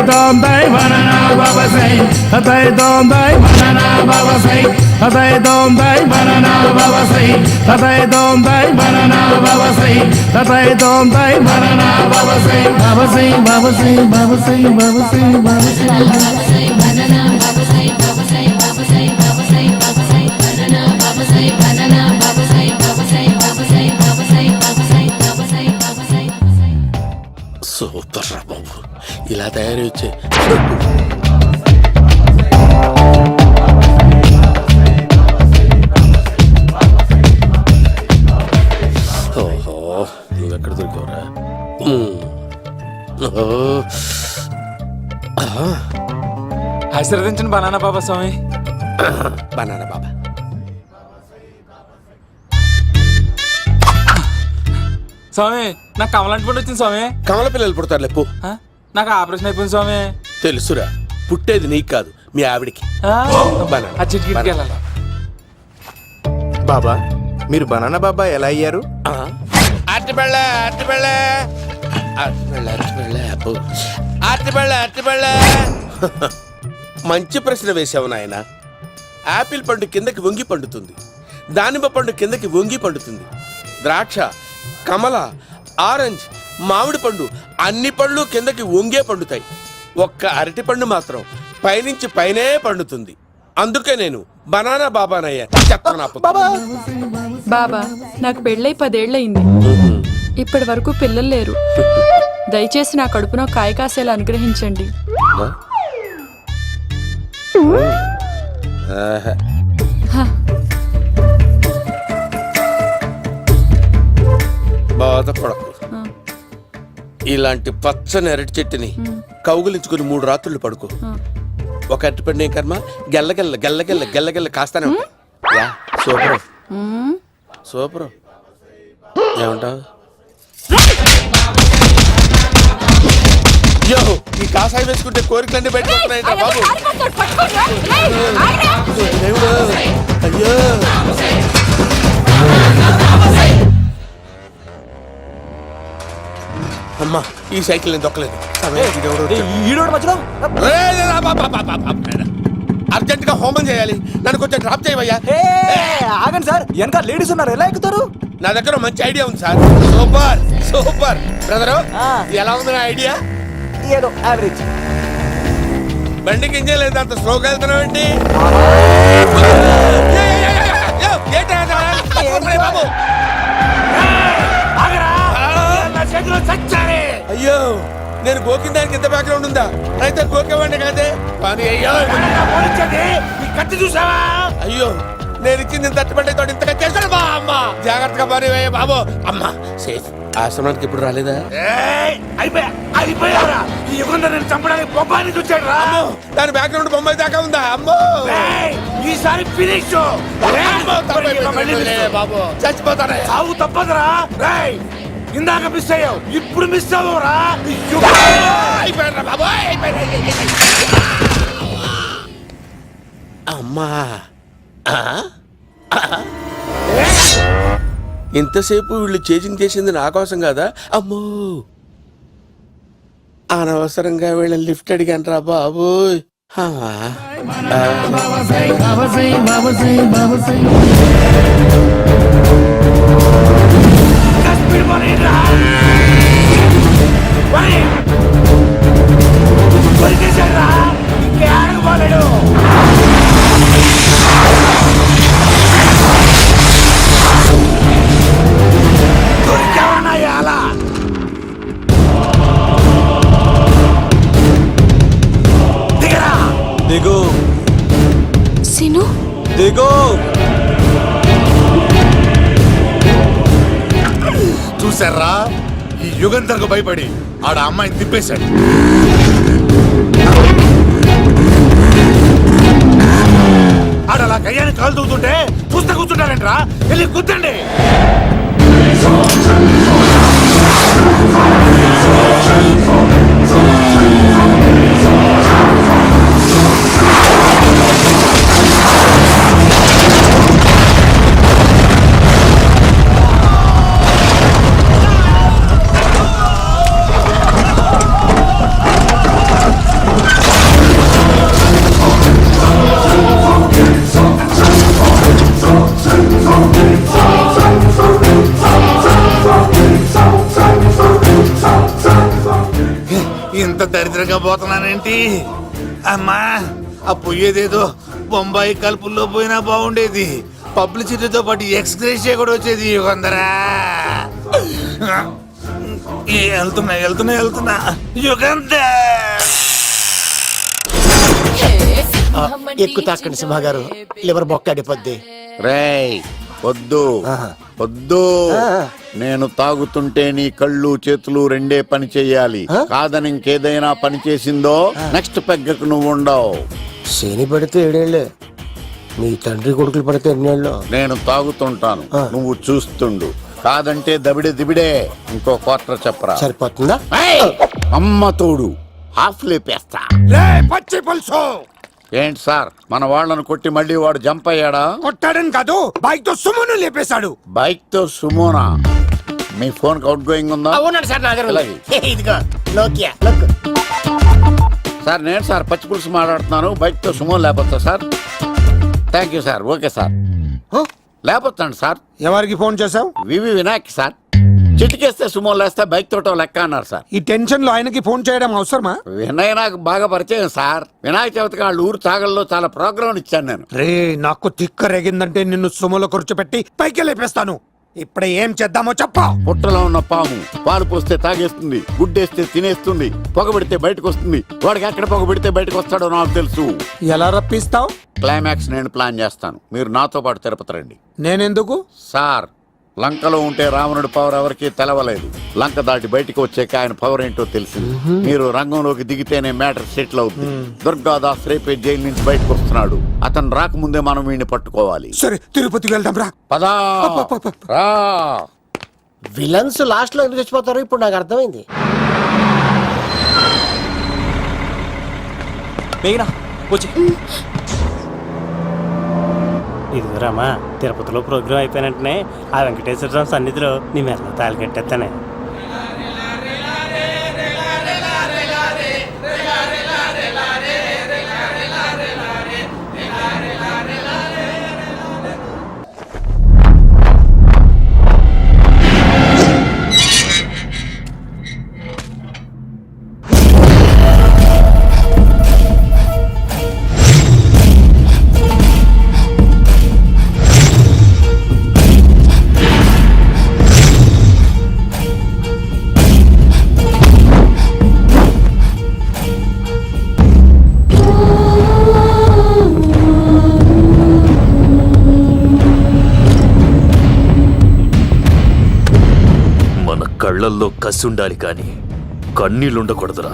dondai banana baba say tatai dondai banana baba say tatai dondai banana baba say tatai dondai banana baba say tatai dondai banana baba say baba say baba say baba say baba say baba say banana baba say baba say baba say baba say baba say banana baba say banana baba say baba say baba say baba say baba say baba say baba say super రా బాబు ఇలా తయారు వచ్చే ఓహో నువ్వు ఎక్కడ దొరికావురా ఆశీర్వదించండి banana బాబా స్వామి. Banana బాబా స్వామి నాకు కమలాంటి పండు వచ్చింది స్వామి. కమల పిల్లలు పుడతారు లేపు. నాకు ఆపరేషన్ అయిపోయింది స్వామి. తెలుసురా, పుట్టేది నీకు కాదు మీ ఆవిడికి. ఆ చిటికి వెళ్ళాలి. బాబా మీరు బనానా బాబా ఎలా అయ్యారు? మంచి ప్రశ్న వేసావు నాయన. ఆపిల్ పండు కిందకి వంగి పండుతుంది, దానిమ్మ పండు కిందకి వంగి పండుతుంది, ద్రాక్ష, కమల, ఆరెంజ్, మామిడి పండు అన్ని పళ్ళు కిందకి వంగే పండుతాయి. ఒక్క అరటి పండు మాత్రం పైనుంచి పైనే పండుతుంది. అందుకే నేను బనానా బాబానయ్యా. బాబా నాకు పెళ్ళై 10 ఏళ్ళయింది. ఇప్పటి వరకు పిల్లలు లేరు. దయచేసి నా కడుపునో కాయ కాసేలా అనుగ్రహించండి. బాధపడకు. ఇలాంటి పచ్చని అరటి చెట్టుని కౌగులించుకుని 3 రాత్రులు పడుకో. ఒక అరటి పండు ఏం కర్మ, గెల్లగెల్ల గెల్లగెల్ల గెల్లగెల్ల కాస్తానే ఉంటాయి. Super super. ఏమంటావు? అయ్యో, ఈ కాసాయి వేసుకుంటే కోరికలన్నీ బయటకు వస్తున్నాయంట బాబు. అయ్యో అమ్మా, ఈ సైకిల్ నేను దొక్కలేదు. అర్జెంట్ గా హోమం చేయాలి, నన్ను కొంచెం డ్రాప్ చేయవయ్యా. ఆగండి సార్, వెనక లేడీస్ ఉన్నారు, ఎలా ఎక్కుతారు? నా దగ్గర మంచి ఐడియా ఉంది సార్. Super super. బ్రదరు ఎలా ఉంది నా ఐడియా? ఏదో యావరేజ్. బండికి ఇంజన్ లేదు, అంత స్లోగా వెళ్తున్నావు ఏంటి? బాబు అయ్యో, నేను గోకిన దానికి ఇంత బ్యాక్గ్రౌండ్ ఉందా? అయితే గోకేవాడిని కాదే. కానీ అయ్యో కత్తి చూసావా? అయ్యో, నేను ఇచ్చింది తట్టుబడి తోడు ఇంతగా చేశాడు బా. అమ్మ జాగ్రత్తగా పని బాబు. అమ్మ సేఫ్. ఆశ్రమానికి ఇప్పుడు రాలేదా? దాని బ్యాక్గ్రౌండ్ బొమ్మాయి దాకా ఉందా? అమ్మో ఈసారి ఫినిష్ బాబు. చచ్చిపోతారా? సాగు తప్పదురా. ఇందాక మిస్ అయ్యావు, ఇప్పుడు మిస్ అవ్వరా? అమ్మా, ఇంతసేపు వీళ్ళు చేజింగ్ చేసింది నా కోసం కాదా? అమ్మో, అనవసరంగా వీళ్ళని లిఫ్ట్ అడిగాను రా బాబు. దిగు సిను, దిగు. చూసారా, ఈ యుగంధర్కు భయపడి ఆడ అమ్మాయిని తిప్పేశాడు. ఆడ అలా కయ్యాన్ని కాలు తూగుతుంటే చూస్తే కూర్చుంటారంట్రా. వెళ్ళి కూర్చోండి. ఇంత దరిద్రంగా పోతున్నానేంటి? అమ్మా, ఆ పోయేదేదో బొంబాయి కలుపుల్లో పోయినా బాగుండేది. పబ్లిసిటీతో పాటు ఎక్స్గ్రేషియా కూడా వచ్చేది. యుగంధరా, వెళ్తున్నా యుగంధర్. ఎక్కువ తాకండి సింహ గారు, లివర్ బొక్క అడిపోద్ది. రేయ్ వద్దు వద్దు, నేను తాగుతుంటే నీ కళ్ళు చేతులు రెండే పని చెయ్యాలి. కాదని ఇంకేదైనా పని చేసిందో నెక్స్ట్ పెగ్గకు నువ్వు ఉండవు. శని పడితే 7 ఏళ్ళే, మీ తండ్రి కొడుకులు పడితే 2 ఏళ్ళు. నేను తాగుతుంటాను, నువ్వు చూస్తుండు. కాదంటే దబిడే దిబిడే. ఇంకో క్వార్టర్ చెప్పరా. సరిపోతుందా? ఏయ్! అమ్మ తోడు హాఫ్ లేపేస్తా. పచ్చి పులుసు ఏంటి సార్, మన వాళ్ళను కొట్టి మళ్ళీ వాడు జంప్ అయ్యాడా? కొట్టాడని కాదు, బైక్ తో సుమ్మును లేపేశాడు. బైక్ తో సుమోనా? మీ ఫోన్ అవుట్ గోయింగ్ ఉందా? అవునండి సార్, నా దగ్గర ఉంది. అలాగే. ఇదిగో నోకియా లక్. సార్ నేను సార్ పచ్చి పులుసు మాట్లాడుతున్నాను. బైక్ తో సుమో లేకపోతా sir? Thank you sir. Okay sir, లేకపోతాను సార్. ఎవరికి ఫోన్ చేసావు? V V Vinayak sir. చిటికేస్తే సుమో లేస్తే బైక్ తోటో లెక్క అన్నారు సార్. ఈ టెన్షన్ లో ఆయనకి ఫోన్ చేయడం అవసరమా? వినయ్ నాకు బాగా పరిచయం సార్. వినాయక చవితికి వాళ్ళ ఊరు చాగల్లో చాలా ప్రోగ్రాం ఇచ్చాను నేను. రే, నాకు తిక్క రేగిందంటే నిన్ను సుమలో కూర్చోపెట్టి పైకి లేపేస్తాను. ఇప్పుడే ఏం చేద్దామో చెప్పా. పుట్టలో ఉన్న పాము పాలు పోస్తే తాగేస్తుంది, గుడ్డేస్తే తినేస్తుంది, పొగబెడితే బయటకు వస్తుంది. వాడికి ఎక్కడ పొగబెడితే బయటకు వస్తాడో నాకు తెలుసు. ఎలా రప్పిస్తావు? క్లైమాక్స్ నేను ప్లాన్ చేస్తాను, మీరు నాతో పాటు తిరుపతి రండి. నేనెందుకు? సార్, లంకలో ఉంటే రావణుడి పవర్ ఎవరికి తెలవలేదు. లంక దాటి బయటికి వచ్చాక ఆయన పవర్ ఏంటో తెలిసింది. మీరు రంగంలోకి దిగితేనే మ్యాటర్ సెటిల్ అవుతుంది. దుర్గాదాస్ రేపే జైలు నుంచి బయటకు వస్తున్నాడు. అతను రాకముందే మనం వీడిని పట్టుకోవాలి. సరే, తిరుపతికి వెళ్దాం రా. పదా రా. విలన్స్ లాస్ట్ లో ఎందుకు చచ్చిపోతారు ఇప్పుడు నాకు అర్థమైంది. ఇదిగోరామా, తిరుపతిలో ప్రోగ్రాం అయిపోయినట్టునే ఆ వెంకటేశ్వర స్వామి సన్నిధిలో నీ మెల్ల తాళి కట్టేస్తానే. కళ్ళల్లో కసి ఉండాలి కానీ కన్నీళ్ళుండకూడదురా.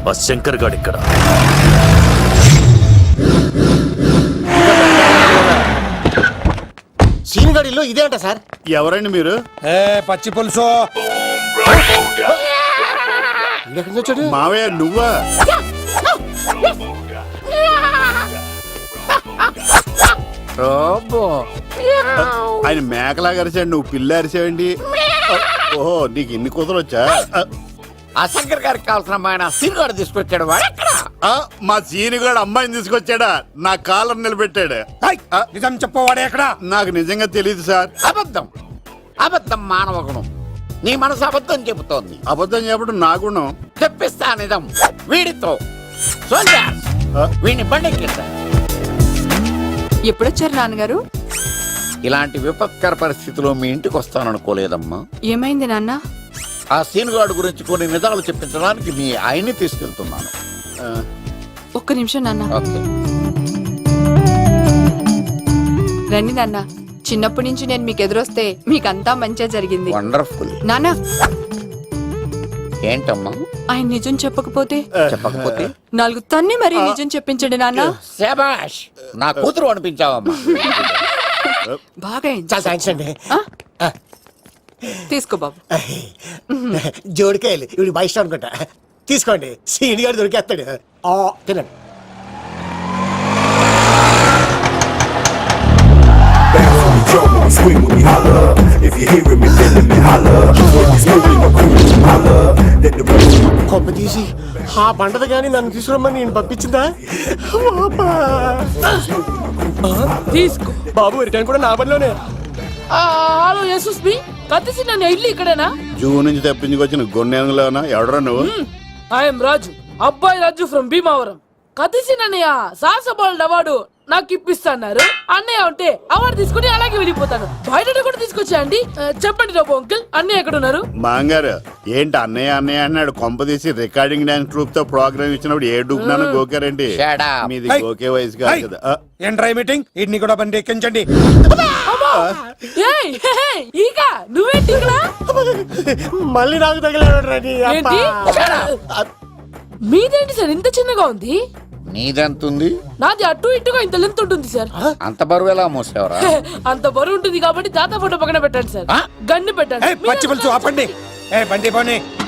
ఆ శంకర్ గాడిక్కడ. సీన్ గడిలో ఇదే అంట సార్. ఎవరండి మీరు? పచ్చి పులుసు. ఎక్కడి నుంచి వచ్చాడు? మావయ్య నువ్వా? ఆయన మేకలాగా అరిచాడు, నువ్వు పిల్ల అరిచావండి. ఓహో, నీకు ఇన్ని కూతురు వచ్చా? ఆ శంకర్ గారికి కావాల్సిన అమ్మాయి సీనుగాడు తీసుకొచ్చాడు. మా సీనుగాడు అమ్మాయిని తీసుకొచ్చాడా? నా కాలర్ నిలబెట్టాడు. నిజం చెప్పవాడే ఎక్కడ? నాకు నిజంగా తెలియదు సార్. అబద్ధం, అబద్ధం మానవ గుణం. నీ మనసు అబద్ధం చెబుతోంది. అబద్ధం చెప్పడం నా గుణం. తెప్పిస్తా నిజం వీడితో. వీడిని బండెక్కిస్తా. ఎప్పుడొచ్చారు నాన్నగారు? ఇలాంటి విపత్కర పరిస్థితిలో మీ ఇంటికి వస్తాననుకోలేదమ్మా. ఏమైంది నాన్న? ఆ సీనుగాడు గురించి కొన్ని నిజాలు చెప్పించడానికి మీ ఆయన్ని తీసుకెళ్తున్నాను. ఒక్క నిమిషం నాన్న. ఓకే. రండి నాన్న. చిన్నప్పటి నుంచి నేను మీకు ఎదురొస్తే మీకంతా మంచిగా జరిగింది. వండర్ఫుల్. నాన్న, ఏంటమ్మా? ఆయన నిజం చెప్పకపోతే చెప్పకపోతే 4 తన్ని మరి నిజం చెప్పించండి నాన్న. శభాష్, నా కూతురు అనిపించావమ్మా. బాగా అయింది. చాలా థ్యాంక్స్ అండి. తీసుకో బాబు. జోడికాయలు ఇవి బాగా ఇష్టం అనుకుంటా. తీసుకోండి, సీని గారు దొరికేస్తాడు. తినండి. కొమ్మ తీసి ఆ పంటది కానీ నన్ను తీసుకురమ్మని నేను పంపించిందా? తీసుకో బాబు, రిటర్న్ కూడా నా పనిలోనే. హలో యశస్వి, కత్తిసి నన్ను ఇల్లు ఇక్కడేనా? జూ నుంచి తప్పించుకొచ్చిన గొన్నెలోనా? ఎవడరా నువ్వు? ఐఎమ్ రాజు, అబ్బాయి రాజు ఫ్రమ్ భీమావరం. కతిసిన అన్నయ్య సాహసబాల్ అవార్డు నాకు ఇప్పిస్తాన్నారు. అన్నయ్య ఉంటే అవార్డు తీసుకుని అలాగే వెళ్ళిపోతాను. బయట కూడా తీసుకొచ్చా అండి. చెప్పండి రాబు అంకుల్, అన్నయ్య ఎక్కడ ఉన్నారు? మాంగారు ఏంటి అన్నయ్య అన్నయ్య అన్నాడు కొంపదీసి రికార్డింగ్ డాన్స్ ట్రూప్ తో ప్రోగ్రామ్ ఇచ్చినప్పుడు ఏ డూబ్నాను గోకారండి. మీది గోకే వయసు కాదు కదా. ఏంట్రై మీటింగ్ ఇడ్ని కూడా బండి ఎక్కించండి. ఏయ్, హే, హే, ఈక నువ్వేంటి ఇక్కడ? మళ్ళీ నాకు తగిలాడు ఏంటి? మీదేంటి సార్ ఇంత చిన్నగా ఉంది? నీదెంతుంది? నాది అటు ఇటుగా ఇంత లెంత్ ఉంటుంది సార్. అంత బరువు ఎలా మోసేవరా? అంత బరువు ఉంటుంది కాబట్టి తాత ఫోటో పక్కన పెట్టండి సార్. గన్ను పెట్టండి. పచ్చి పులుసు ఆపండి. బండి పోనీ